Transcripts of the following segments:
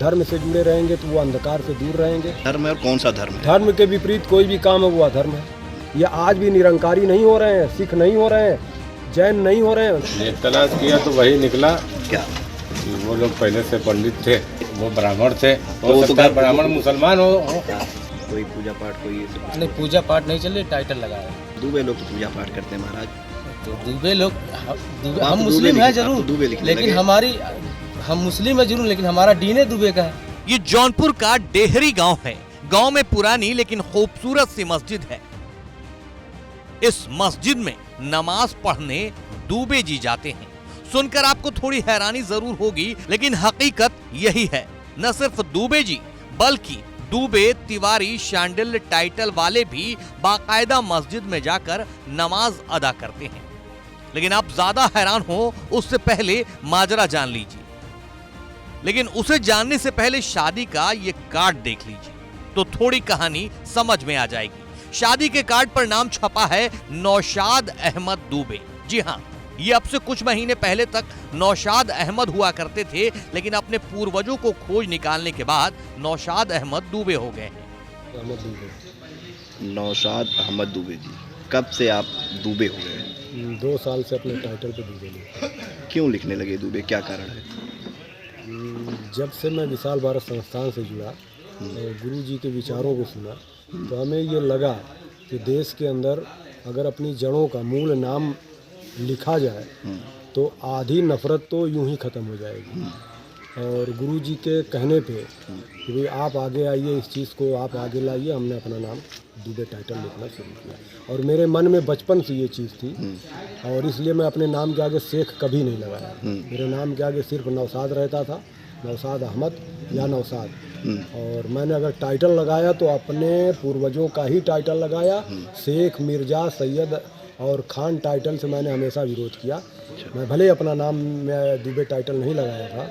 धर्म से जुड़े रहेंगे तो वो अंधकार से दूर रहेंगे। धर्म है और कौन सा धर्म है? धर्म के विपरीत कोई भी काम है वो अधर्म है। ये आज भी निरंकारी नहीं हो रहे हैं, सिख नहीं हो रहे हैं, जैन नहीं हो रहे हैं। ये तलाश किया तो वही निकला क्या कि वो लोग पहले से पंडित थे, वो ब्राह्मण थे। वो हो तो सकता है ब्राह्मण मुसलमान हो। कोई पूजा पाठ कोई ये सब? नहीं, पूजा पाठ नहीं चल रही, टाइटल लगाया है। दुबे लोग तो पूजा पाठ करते हैं महाराज। तो दुबे लोग वहाँ हम तो मुस्लिम दुबे हैं लिखे- आप जरूर, तो दुबे लिखने लेकिन लगे। हम मुस्लिम हैं जरूर, लेकिन हमारा डीने दुबे का है। ये जौनपुर का डेहरी गांव है। गांव में पुरानी लेकिन खूबसूरत सी मस्जिद है। इस मस्जिद में नमाज पढ़ने दुबे जी जाते हैं। सुनकर आपको थोड़ी हैरानी जरूर होगी, लेकिन हकीकत यही है। न सिर्फ दुबे जी बल्कि दुबे, तिवारी, शांडिल टाइटल वाले भी बाकायदा मस्जिद में जाकर नमाज अदा करते हैं। लेकिन आप ज्यादा हैरान हो उससे पहले माजरा जान लीजिए। लेकिन उसे जानने से पहले शादी का ये कार्ड देख लीजिए तो थोड़ी कहानी समझ में आ जाएगी। शादी के कार्ड पर नाम छपा है नौशाद अहमद दुबे। जी हाँ, ये अब से कुछ महीने पहले तक नौशाद अहमद हुआ करते थे, लेकिन अपने पूर्वजों को खोज निकालने के बाद नौशाद अहमद दुबे हो गए हैं। नौशाद अहमद दुबे जी, कब से आप दुबे हो गए? 2 साल से अपने टाइटल पे दुबे लिखे। क्यों लिखने लगे दुबे, क्या कारण है? जब से मैं विशाल भारत संस्थान से जुड़ा और गुरु जी के विचारों को सुना तो हमें ये लगा कि देश के अंदर अगर अपनी जड़ों का मूल नाम लिखा जाए तो आधी नफरत तो यूं ही ख़त्म हो जाएगी। और गुरु जी के कहने पे कि भाई आप आगे आइए, इस चीज़ को आप आगे लाइए, हमने अपना नाम दुबे टाइटल लिखना शुरू किया। और मेरे मन में बचपन से ये चीज़ थी और इसलिए मैं अपने नाम के आगे शेख कभी नहीं लगाया। मेरे नाम के आगे सिर्फ नौशाद रहता था, नौशाद अहमद या नौशाद। और मैंने अगर टाइटल लगाया तो अपने पूर्वजों का ही टाइटल लगाया। शेख, मिर्ज़ा, सैयद और खान टाइटल से मैंने हमेशा विरोध किया। मैं भले अपना नाम में दुबे टाइटल नहीं लगाया था।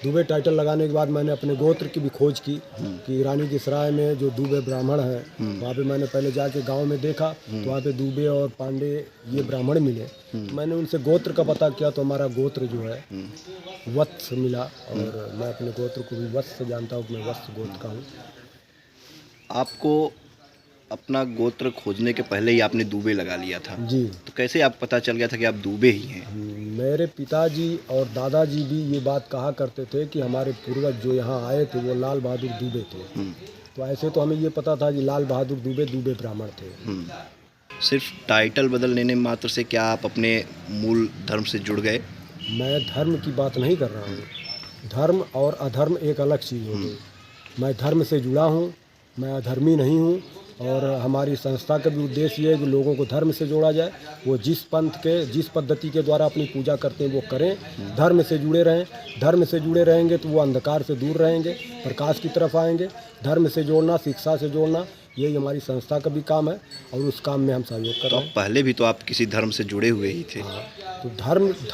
दुबे टाइटल लगाने के बाद मैंने अपने गोत्र की भी खोज की कि रानी की सराय में जो दुबे ब्राह्मण हैं वहाँ पे मैंने पहले जाके गांव में देखा तो वहाँ पे दुबे और पांडे ये ब्राह्मण मिले। तो मैंने उनसे गोत्र का पता किया तो हमारा गोत्र जो है वत्स मिला। और मैं अपने गोत्र को भी वत्स जानता हूँ, मैं वत्स गोत्र का हूँ। आपको अपना गोत्र खोजने के पहले ही आपने दुबे लगा लिया था जी। तो कैसे आप पता चल गया था कि आप दुबे ही हैं? मेरे पिताजी और दादाजी भी ये बात कहा करते थे कि हमारे पूर्वज जो यहाँ आए थे वो लाल बहादुर दुबे थे। तो ऐसे तो हमें ये पता था कि लाल बहादुर दुबे दुबे ब्राह्मण थे। सिर्फ टाइटल बदलने मात्र से क्या आप अपने मूल धर्म से जुड़ गए? मैं धर्म की बात नहीं कर रहा हूँ। धर्म और अधर्म एक अलग चीज़ हो गई। मैं धर्म से जुड़ा हूँ, मैं अधर्मी नहीं हूँ। और हमारी संस्था का भी उद्देश्य ये है कि लोगों को धर्म से जोड़ा जाए। वो जिस पंथ के, जिस पद्धति के द्वारा अपनी पूजा करते हैं वो करें, धर्म से जुड़े रहें। धर्म से जुड़े रहेंगे तो वो अंधकार से दूर रहेंगे, प्रकाश की तरफ आएंगे। धर्म से जोड़ना, शिक्षा से जोड़ना, यही हमारी संस्था का भी काम है और उस काम में हम सहयोग कर रहे हैं। पहले भी तो आप किसी धर्म से जुड़े हुए ही थे। तो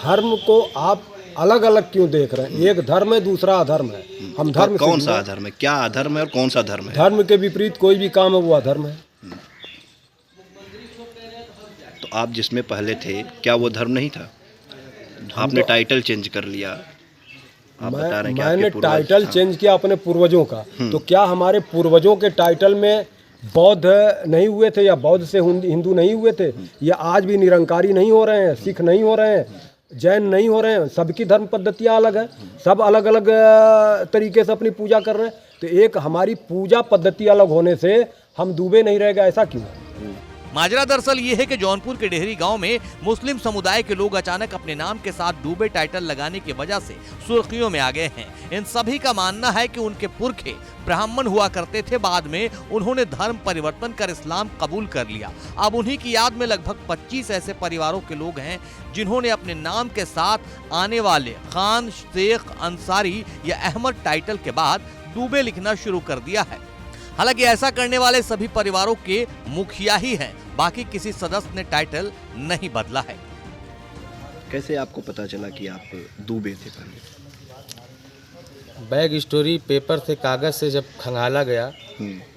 धर्म को आप अलग अलग क्यों देख रहे हैं? एक धर्म है, दूसरा अधर्म है। हम धर्म कौन सा अधर्म है? क्या अधर्म है और कौन सा धर्म है? धर्म के विपरीत कोई भी काम है वो अधर्म है। तो आप जिसमें पहले थे क्या वो धर्म नहीं था? आपने टाइटल चेंज कर लिया। आप बता रहे हैं कि मैंने आपके पूर्वज- टाइटल चेंज किया अपने पूर्वजों का। तो क्या हमारे पूर्वजों के टाइटल में बौद्ध नहीं हुए थे या बौद्ध से हिंदू नहीं हुए थे? या आज भी निरंकारी नहीं हो रहे हैं, सिख नहीं हो रहे हैं, जैन नहीं हो रहे हैं? सबकी धर्म पद्धतियाँ अलग है, सब अलग अलग तरीके से अपनी पूजा कर रहे हैं। तो एक हमारी पूजा पद्धति अलग होने से हम दुबे नहीं रह गए, ऐसा क्यों? माजरा दरअसल ये है कि जौनपुर के डेहरी गांव में मुस्लिम समुदाय के लोग अचानक अपने नाम के साथ दुबे टाइटल लगाने की वजह से सुर्खियों में आ गए हैं। इन सभी का मानना है कि उनके पुरखे ब्राह्मण हुआ करते थे, बाद में उन्होंने धर्म परिवर्तन कर इस्लाम कबूल कर लिया। अब उन्हीं की याद में लगभग 25 ऐसे परिवारों के लोग हैं जिन्होंने अपने नाम के साथ आने वाले खान, शेख, अंसारी या अहमद टाइटल के बाद दुबे लिखना शुरू कर दिया है। हालांकि ऐसा करने वाले सभी परिवारों के मुखिया ही हैं, बाकी किसी सदस्य ने टाइटल नहीं बदला है। कैसे आपको पता चला कि आप दुबे थे पहले? बैग स्टोरी पेपर से, कागज़ से जब खंगाला गया,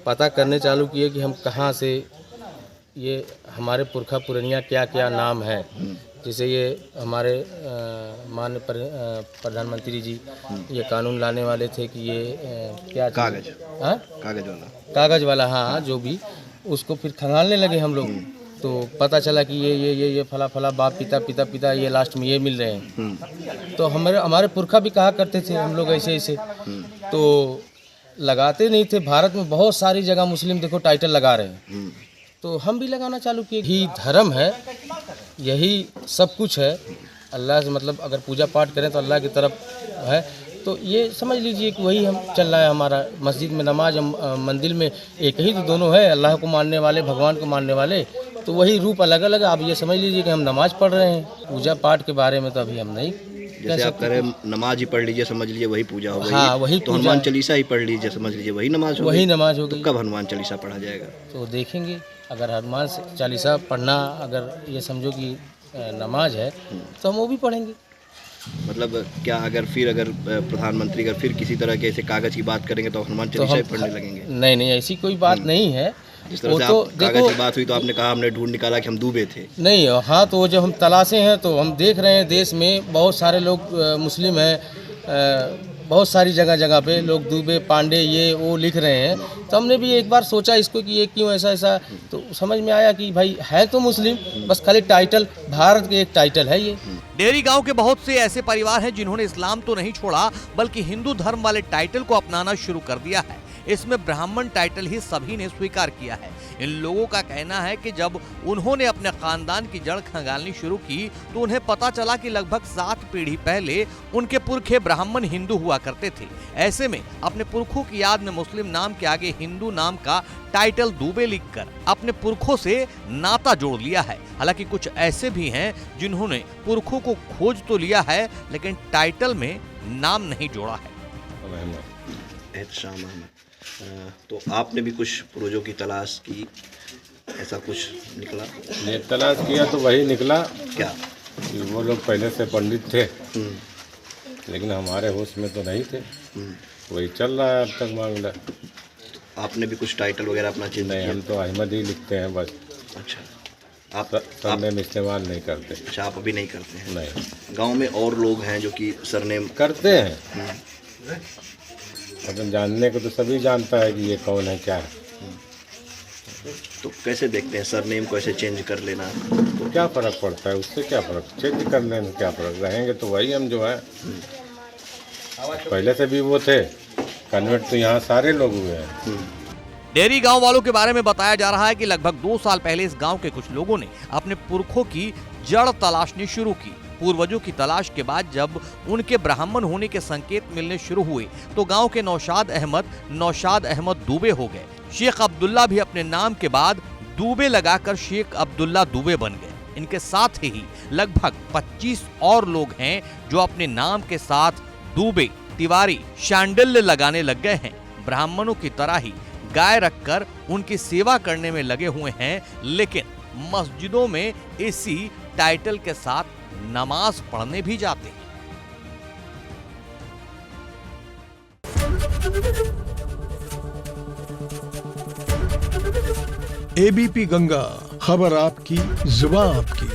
पता करने चालू किए कि हम कहाँ से, ये हमारे पुरखा पुरनिया क्या क्या नाम है, जैसे ये हमारे माननीय प्रधानमंत्री जी ये कानून लाने वाले थे कि ये क्या चीज़- कागज। हाँ कागज वाला। कागज वाला, हाँ जो भी, उसको फिर खंगालने लगे हम लोग। तो पता चला कि ये फला फला बाप पिता ये लास्ट में ये मिल रहे हैं। तो हमारे पुरखा भी कहा करते थे हम लोग ऐसे तो लगाते नहीं थे। भारत में बहुत सारी जगह मुस्लिम देखो टाइटल लगा रहे हैं, तो हम भी लगाना चालू किए। यही धर्म है, यही सब कुछ है। अल्लाह से मतलब अगर पूजा पाठ करें तो अल्लाह की तरफ है। तो ये समझ लीजिए कि वही हम चल रहा है हमारा। मस्जिद में नमाज, मंदिर में एक ही तो दोनों है, अल्लाह को मानने वाले, भगवान को मानने वाले, तो वही रूप अलग अलग। आप ये समझ लीजिए कि हम नमाज पढ़ रहे हैं। पूजा पाठ के बारे में तो अभी हम नहीं जैसे आप कह रहे हैं नमाज ही पढ़ लीजिए, समझ लीजिए वही पूजा हो गई। हाँ, वही तो पूजा हनुमान है। चालीसा ही पढ़ लीजिए, समझ लीजिए वही नमाज हो वही गई। नमाज हो तो गई। कब हनुमान चालीसा पढ़ा जाएगा? तो देखेंगे, अगर हनुमान चालीसा पढ़ना, अगर ये समझो कि नमाज है, तो हम वो भी पढ़ेंगे। मतलब क्या अगर प्रधानमंत्री अगर फिर किसी तरह के ऐसे कागज की बात करेंगे तो हनुमान तो चालीसा ही हम पढ़ने लगेंगे? नहीं, ऐसी कोई बात नहीं है। जिस तरह वो से तो आप कागज की बात हुई तो आपने कहा हमने ढूंढ निकाला कि हम डूबे थे। नहीं, हाँ, तो जब हम तलाशे हैं तो हम देख रहे हैं देश में बहुत सारे लोग मुस्लिम हैं, बहुत सारी जगह पे लोग दुबे पांडे ये वो लिख रहे हैं। तो हमने भी एक बार सोचा इसको कि ये क्यों ऐसा, तो समझ में आया कि भाई है तो मुस्लिम, बस खाली टाइटल, भारत के एक टाइटल है ये। डेहरी गांव के बहुत से ऐसे परिवार हैं जिन्होंने इस्लाम तो नहीं छोड़ा बल्कि हिंदू धर्म वाले टाइटल को अपनाना शुरू कर दिया है। इसमें ब्राह्मण टाइटल ही सभी ने स्वीकार किया है। इन लोगों का कहना है कि जब उन्होंने अपने खानदान की जड़ खंगालनी शुरू की तो उन्हें पता चला कि लगभग 7 पीढ़ी पहले उनके पुरखे ब्राह्मण हिंदू हुआ करते थे। ऐसे में अपने पुरखों की याद में मुस्लिम नाम के आगे हिंदू नाम का टाइटल दुबे लिखकर अपने पुरखों से नाता जोड़ लिया है। हालांकि कुछ ऐसे भी हैं जिन्होंने पुरखों को खोज तो लिया है लेकिन टाइटल में नाम नहीं जोड़ा है। एहतशाम अहमद, तो आपने भी कुछ पूर्वजों की तलाश की, ऐसा कुछ निकला? ये तलाश किया तो वही निकला क्या? कि वो लोग पहले से पंडित थे, लेकिन हमारे होश में तो नहीं थे। वही चल रहा है अब तक मामला। आपने भी कुछ टाइटल वगैरह अपना चेंज नहीं, किया? हम तो अहमद ही लिखते हैं बस। अच्छा, आप सरनेम इस्तेमाल नहीं करते। अच्छा, आप अभी नहीं करते हैं? नहीं गांव में और लोग हैं जो कि सरनेम करते हैं। अपन जानने को तो सभी जानता है कि ये कौन है, क्या है। तो कैसे देखते हैं सरनेम को ऐसे चेंज कर लेना? तो क्या फ़र्क पड़ता है उससे? क्या फ़र्क, चेंज करने में क्या फ़र्क? रहेंगे तो वही हम जो है। पहले से भी वो थे, कन्वर्ट तो यहाँ सारे लोग हुए हैं। डेहरी गांव वालों के बारे में बताया जा रहा है कि लगभग 2 साल पहले इस गांव के कुछ लोगों ने अपने पुरखों की जड़ तलाशनी शुरू की। पूर्वजों की तलाश के बाद जब उनके ब्राह्मण होने के संकेत मिलने शुरू हुए तो गांव के नौशाद अहमद दुबे हो गए। शेख अब्दुल्ला भी अपने नाम के बाद दुबे लगाकर शेख अब्दुल्ला दुबे बन गए। इनके साथ ही लगभग 25 और लोग हैं जो अपने नाम के साथ दुबे, तिवारी, शांडिल्य लगाने लग गए हैं। ब्राह्मणों की तरह ही गाय रखकर उनकी सेवा करने में लगे हुए हैं, लेकिन मस्जिदों में इसी टाइटल के साथ नमाज पढ़ने भी जाते हैं। एबीपी गंगा, खबर आपकी, जुबान आपकी।